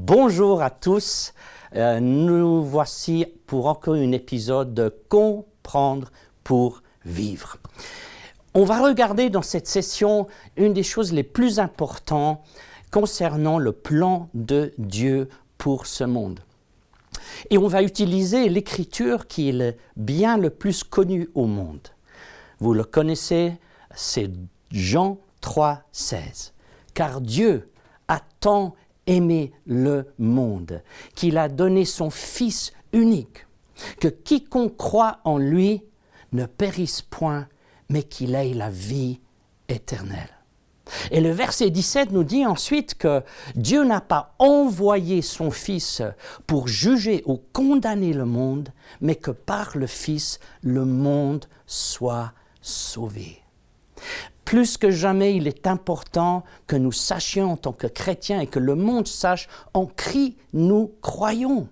Bonjour à tous, nous voici pour encore un épisode de Comprendre pour vivre. On va regarder dans cette session une des choses les plus importantes concernant le plan de Dieu pour ce monde. Et on va utiliser l'écriture qui est le bien le plus connu au monde. Vous le connaissez, c'est Jean 3,16. Car Dieu a tant aimé le monde, qu'il a donné son Fils unique, que quiconque croit en lui ne périsse point, mais qu'il ait la vie éternelle. Et le verset 17 nous dit ensuite que Dieu n'a pas envoyé son Fils pour juger ou condamner le monde, mais que par le Fils, le monde soit sauvé. Plus que jamais, il est important que nous sachions en tant que chrétiens et que le monde sache en qui nous croyons.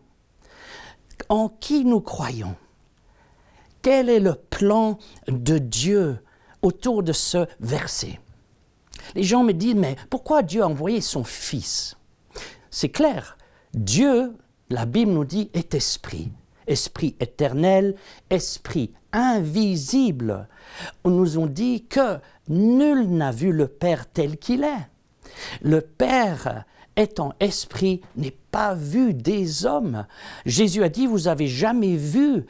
En qui nous croyons. Quel est le plan de Dieu autour de ce verset? Les gens me disent, mais pourquoi Dieu a envoyé son Fils? C'est clair, Dieu, la Bible nous dit, est esprit. Esprit éternel, esprit invisible. On nous a dit que nul n'a vu le Père tel qu'il est. Le Père étant esprit n'est pas vu des hommes. Jésus a dit, vous n'avez jamais vu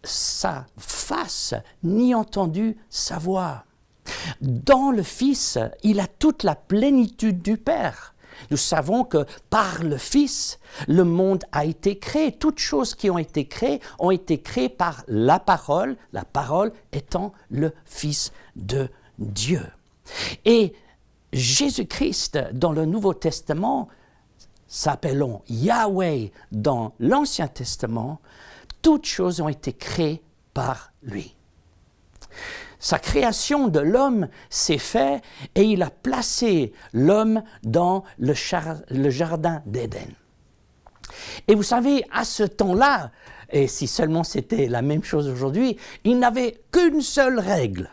sa face, ni entendu sa voix. Dans le Fils, il a toute la plénitude du Père. Nous savons que par le Fils, le monde a été créé. Toutes choses qui ont été créées par la parole étant le Fils de Dieu. Et Jésus-Christ, dans le Nouveau Testament, s'appelant Yahweh dans l'Ancien Testament, toutes choses ont été créées par lui. Sa création de l'homme s'est faite et il a placé l'homme dans le jardin d'Éden. Et vous savez, à ce temps-là, et si seulement c'était la même chose aujourd'hui, il n'avait qu'une seule règle.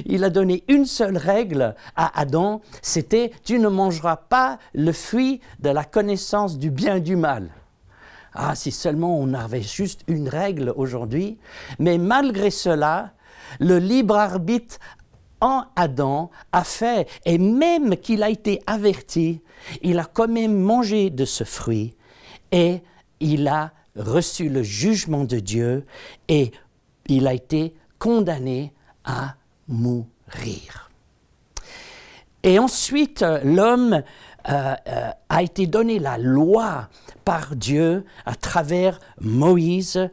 Il a donné une seule règle à Adam, c'était « Tu ne mangeras pas le fruit de la connaissance du bien et du mal ». Ah, si seulement on avait juste une règle aujourd'hui, mais malgré cela, le libre arbitre en Adam a fait, et même qu'il a été averti, il a quand même mangé de ce fruit et il a reçu le jugement de Dieu et il a été condamné à mourir. Et ensuite, l'homme a été donné la loi par Dieu à travers Moïse,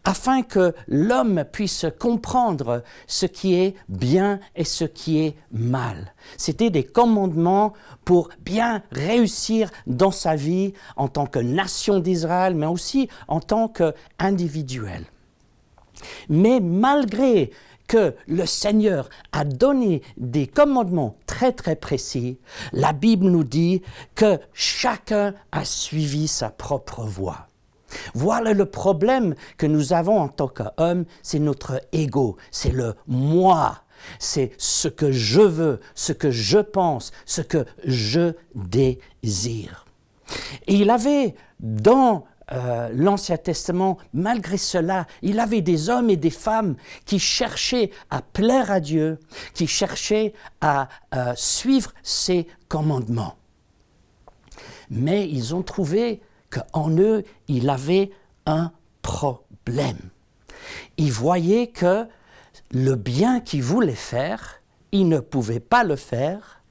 afin que l'homme puisse comprendre ce qui est bien et ce qui est mal. C'était des commandements pour bien réussir dans sa vie en tant que nation d'Israël, mais aussi en tant qu'individuel. Mais malgré que le Seigneur a donné des commandements très très précis, la Bible nous dit que chacun a suivi sa propre voie. Voilà le problème que nous avons en tant qu'hommes, c'est notre ego, c'est le moi, c'est ce que je veux, ce que je pense, ce que je désire. Et il avait dans l'Ancien Testament, malgré cela, il avait des hommes et des femmes qui cherchaient à plaire à Dieu, qui cherchaient à suivre ses commandements. Mais ils ont trouvé qu'en eux, il avait un problème. Ils voyaient que le bien qu'ils voulaient faire, ils ne pouvaient pas le faire,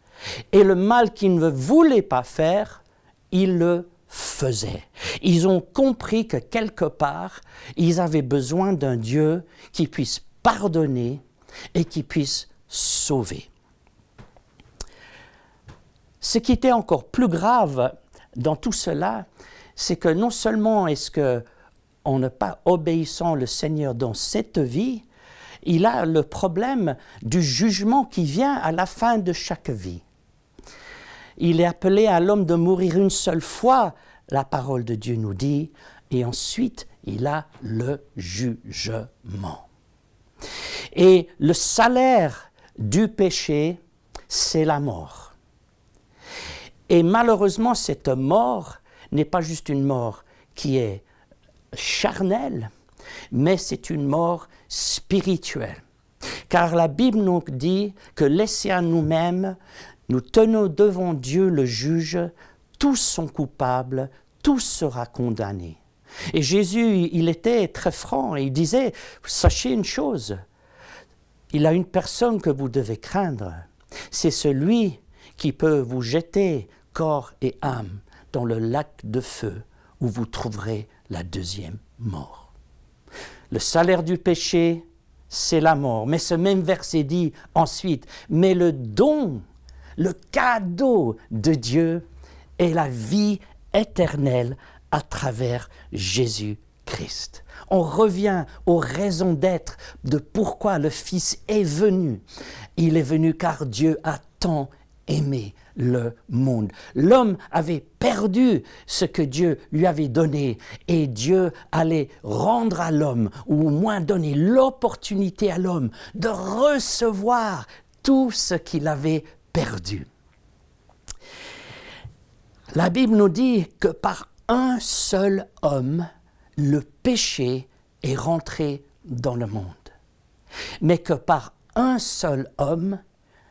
et le mal qu'ils ne voulaient pas faire, ils le faisaient. Ils ont compris que quelque part, ils avaient besoin d'un Dieu qui puisse pardonner et qui puisse sauver. Ce qui était encore plus grave dans tout cela, c'est que non seulement est-ce qu'on n'est pas obéissant le Seigneur dans cette vie, il a le problème du jugement qui vient à la fin de chaque vie. Il est appelé à l'homme de mourir une seule fois, la parole de Dieu nous dit, et ensuite il a le jugement. Et le salaire du péché, c'est la mort. Et malheureusement, cette mort, n'est pas juste une mort qui est charnelle, mais c'est une mort spirituelle. Car la Bible nous dit que laissés à nous-mêmes, nous tenons devant Dieu le juge, tous sont coupables, tous sera condamné. Et Jésus, il était très franc, et il disait, sachez une chose, il y a une personne que vous devez craindre, c'est celui qui peut vous jeter corps et âme dans le lac de feu où vous trouverez la deuxième mort. Le salaire du péché, c'est la mort. Mais ce même verset dit ensuite, mais le don, le cadeau de Dieu est la vie éternelle à travers Jésus-Christ. On revient aux raisons d'être de pourquoi le Fils est venu. Il est venu car Dieu a tant aimé le monde. L'homme avait perdu ce que Dieu lui avait donné et Dieu allait rendre à l'homme, ou au moins donner l'opportunité à l'homme de recevoir tout ce qu'il avait perdu. La Bible nous dit que par un seul homme, le péché est rentré dans le monde. Mais que par un seul homme,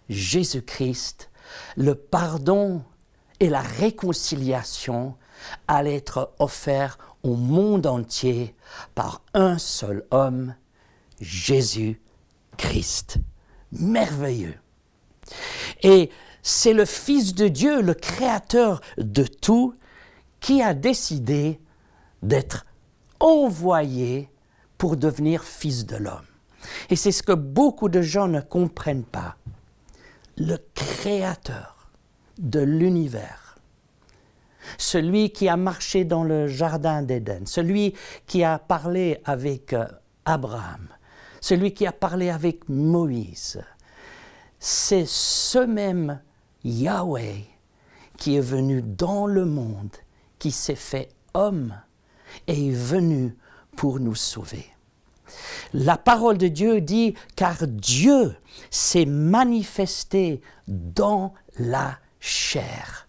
Jésus-Christ, le pardon et la réconciliation allaient être offerts au monde entier par un seul homme, Jésus-Christ. Merveilleux. Et c'est le Fils de Dieu, le Créateur de tout, qui a décidé d'être envoyé pour devenir Fils de l'homme. Et c'est ce que beaucoup de gens ne comprennent pas. Le Créateur de l'univers, celui qui a marché dans le jardin d'Éden, celui qui a parlé avec Abraham, celui qui a parlé avec Moïse, c'est ce même Yahweh qui est venu dans le monde, qui s'est fait homme et est venu pour nous sauver. La parole de Dieu dit « car Dieu s'est manifesté dans la chair »,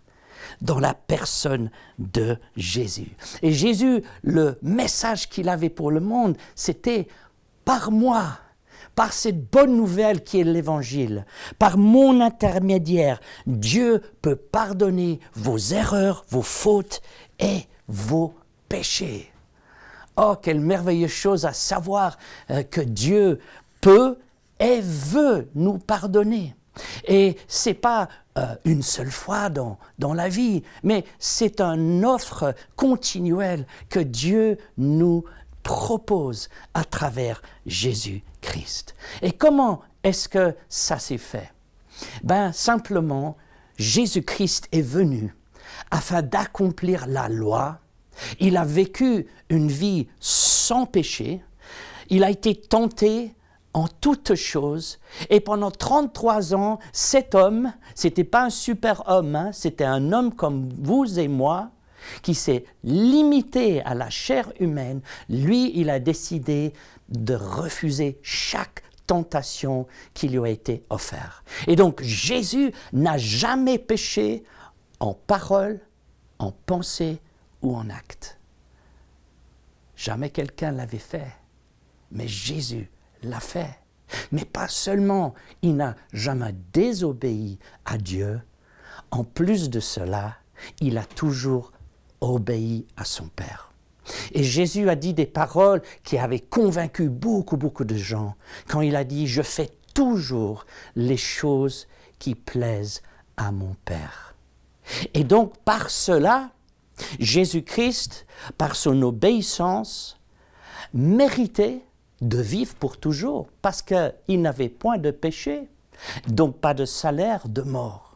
dans la personne de Jésus. Et Jésus, le message qu'il avait pour le monde, c'était « par moi ». Par cette bonne nouvelle qui est l'Évangile, par mon intermédiaire, Dieu peut pardonner vos erreurs, vos fautes et vos péchés. Oh, quelle merveilleuse chose à savoir que Dieu peut et veut nous pardonner. Et ce n'est pas une seule fois dans la vie, mais c'est une offre continuelle que Dieu nous propose à travers Jésus-Christ. Et comment est-ce que ça s'est fait? Simplement, Jésus-Christ est venu afin d'accomplir la loi. Il a vécu une vie sans péché. Il a été tenté en toutes choses. Et pendant 33 ans, cet homme, ce n'était pas un super homme, c'était un homme comme vous et moi, qui s'est limité à la chair humaine. Lui, il a décidé de refuser chaque tentation qui lui a été offerte. Et donc, Jésus n'a jamais péché en parole, en pensée ou en acte. Jamais quelqu'un l'avait fait, mais Jésus l'a fait. Mais pas seulement, il n'a jamais désobéi à Dieu. En plus de cela, il a toujours obéi à son Père. Et Jésus a dit des paroles qui avaient convaincu beaucoup de gens quand il a dit « Je fais toujours les choses qui plaisent à mon Père ». Et donc par cela, Jésus-Christ, par son obéissance, méritait de vivre pour toujours parce qu'il n'avait point de péché, donc pas de salaire de mort.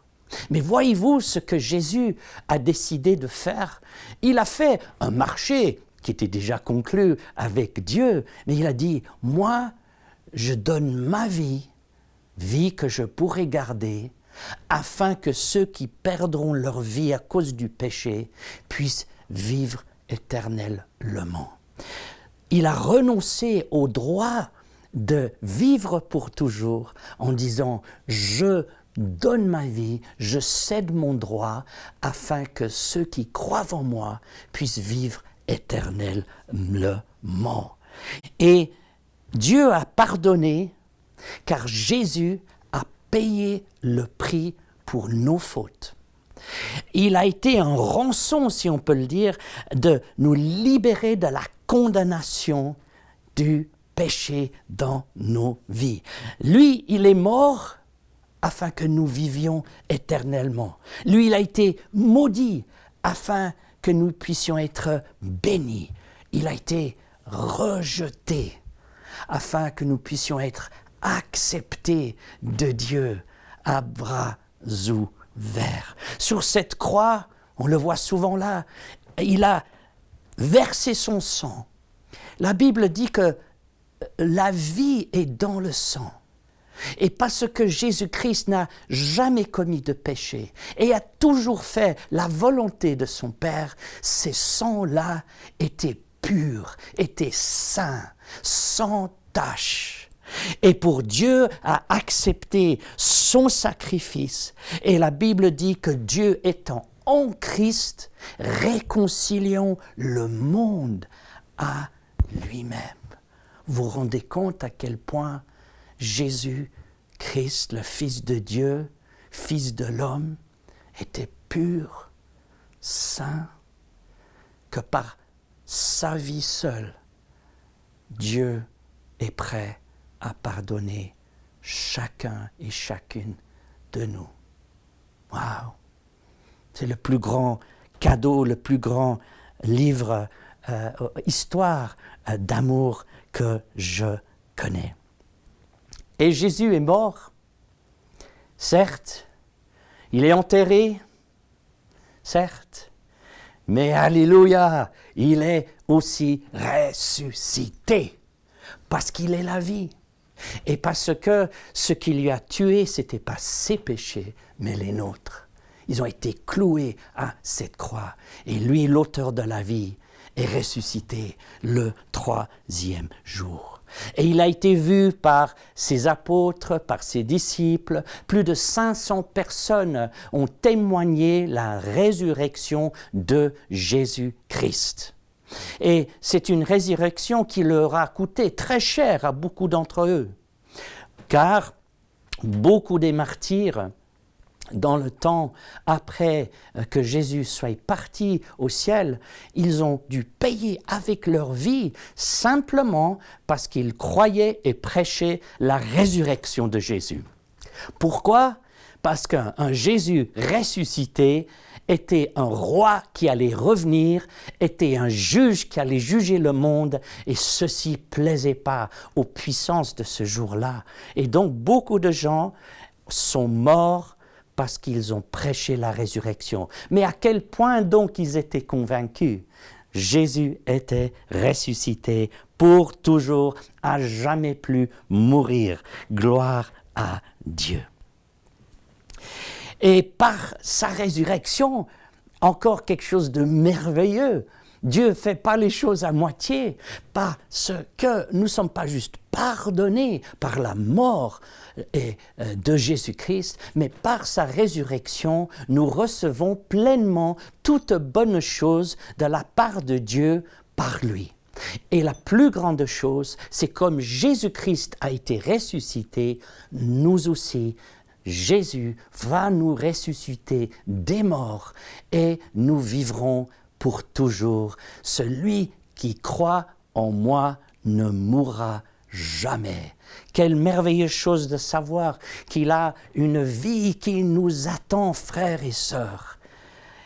Mais voyez-vous ce que Jésus a décidé de faire? Il a fait un marché qui était déjà conclu avec Dieu, mais il a dit, moi, je donne ma vie, vie que je pourrai garder, afin que ceux qui perdront leur vie à cause du péché puissent vivre éternellement. Il a renoncé au droit de vivre pour toujours en disant « Je donne ma vie, je cède mon droit afin que ceux qui croient en moi puissent vivre éternellement. Et Dieu a pardonné car Jésus a payé le prix pour nos fautes. Il a été un rançon, si on peut le dire, de nous libérer de la condamnation du péché dans nos vies. Lui, il est mort afin que nous vivions éternellement. Lui, il a été maudit afin que nous puissions être bénis. Il a été rejeté afin que nous puissions être acceptés de Dieu à bras ouverts. Sur cette croix, on le voit souvent là, il a versé son sang. La Bible dit que la vie est dans le sang. Et parce que Jésus-Christ n'a jamais commis de péché et a toujours fait la volonté de son Père, ces sangs-là étaient purs, étaient saints, sans tache. Et pour Dieu a accepté son sacrifice. Et la Bible dit que Dieu étant en Christ, réconciliant le monde à lui-même. Vous vous rendez compte à quel point Jésus-Christ, le Fils de Dieu, Fils de l'homme, était pur, saint, que par sa vie seule, Dieu est prêt à pardonner chacun et chacune de nous. Waouh! C'est le plus grand cadeau, le plus grand livre, histoire d'amour que je connais. Et Jésus est mort, certes, il est enterré, certes, mais alléluia, il est aussi ressuscité, parce qu'il est la vie. Et parce que ce qui lui a tué, ce n'était pas ses péchés, mais les nôtres. Ils ont été cloués à cette croix. Et lui, l'auteur de la vie, est ressuscité le 3e jour. Et il a été vu par ses apôtres, par ses disciples. Plus de 500 personnes ont témoigné la résurrection de Jésus-Christ. Et c'est une résurrection qui leur a coûté très cher à beaucoup d'entre eux. Car beaucoup des martyrs, dans le temps après que Jésus soit parti au ciel, ils ont dû payer avec leur vie simplement parce qu'ils croyaient et prêchaient la résurrection de Jésus. Pourquoi? Parce qu'un Jésus ressuscité était un roi qui allait revenir, était un juge qui allait juger le monde, et ceci ne plaisait pas aux puissances de ce jour-là. Et donc beaucoup de gens sont morts parce qu'ils ont prêché la résurrection. Mais à quel point donc ils étaient convaincus? Jésus était ressuscité pour toujours, à jamais plus mourir. Gloire à Dieu. Et par sa résurrection, encore quelque chose de merveilleux. Dieu ne fait pas les choses à moitié, parce que nous ne sommes pas juste pardonnés par la mort de Jésus-Christ, mais par sa résurrection, nous recevons pleinement toute bonne chose de la part de Dieu par lui. Et la plus grande chose, c'est comme Jésus-Christ a été ressuscité, nous aussi, Jésus va nous ressusciter des morts et nous vivrons pour toujours. Celui qui croit en moi ne mourra jamais. Quelle merveilleuse chose de savoir qu'il a une vie qui nous attend, frères et sœurs,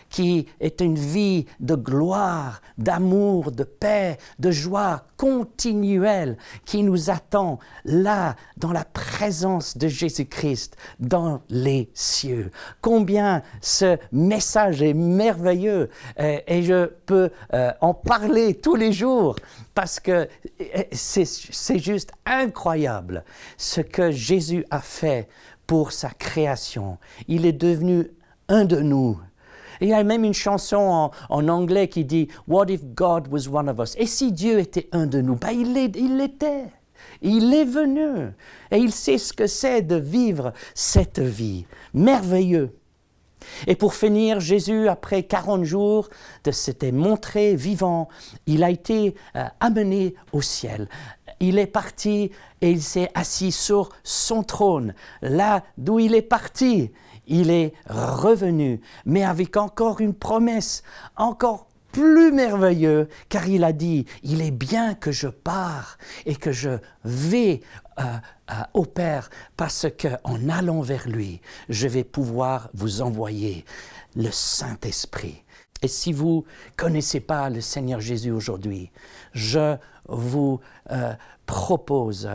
qui est une vie de gloire, d'amour, de paix, de joie continuelle, qui nous attend là, dans la présence de Jésus-Christ, dans les cieux. Combien ce message est merveilleux, et je peux en parler tous les jours, parce que c'est juste incroyable ce que Jésus a fait pour sa création. Il est devenu un de nous. Il y a même une chanson en anglais qui dit « What if God was one of us ?» Et si Dieu était un de nous? Ben, il l'était. Il est venu et il sait ce que c'est de vivre cette vie. Merveilleux. Et pour finir, Jésus, après 40 jours de s'être montré vivant, il a été amené au ciel. Il est parti et il s'est assis sur son trône. Là d'où il est parti, il est revenu, mais avec encore une promesse, encore plus merveilleuse, car il a dit, il est bien que je pars et que je vais au Père, parce qu'en allant vers lui, je vais pouvoir vous envoyer le Saint-Esprit. Et si vous ne connaissez pas le Seigneur Jésus aujourd'hui, je vous propose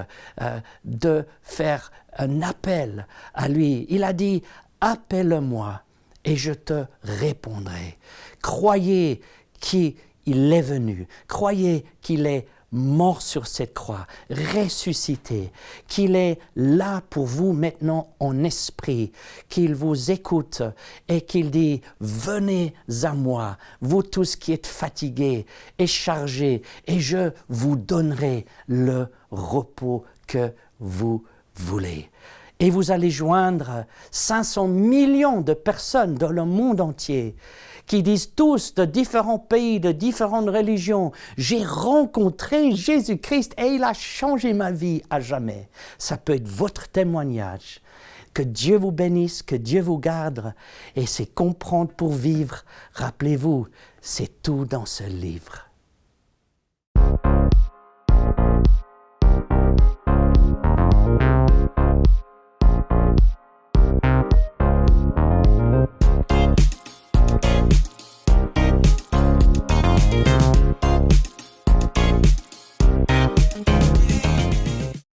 de faire un appel à lui. Il a dit, appelle-moi et je te répondrai. Croyez qu'il est venu, croyez qu'il est mort sur cette croix, ressuscité, qu'il est là pour vous maintenant en esprit, qu'il vous écoute et qu'il dit « Venez à moi, vous tous qui êtes fatigués et chargés, et je vous donnerai le repos que vous voulez. » Et vous allez joindre 500 millions de personnes dans le monde entier qui disent tous de différents pays, de différentes religions, « J'ai rencontré Jésus-Christ et il a changé ma vie à jamais. » Ça peut être votre témoignage. Que Dieu vous bénisse, que Dieu vous garde. Et c'est comprendre pour vivre. Rappelez-vous, c'est tout dans ce livre.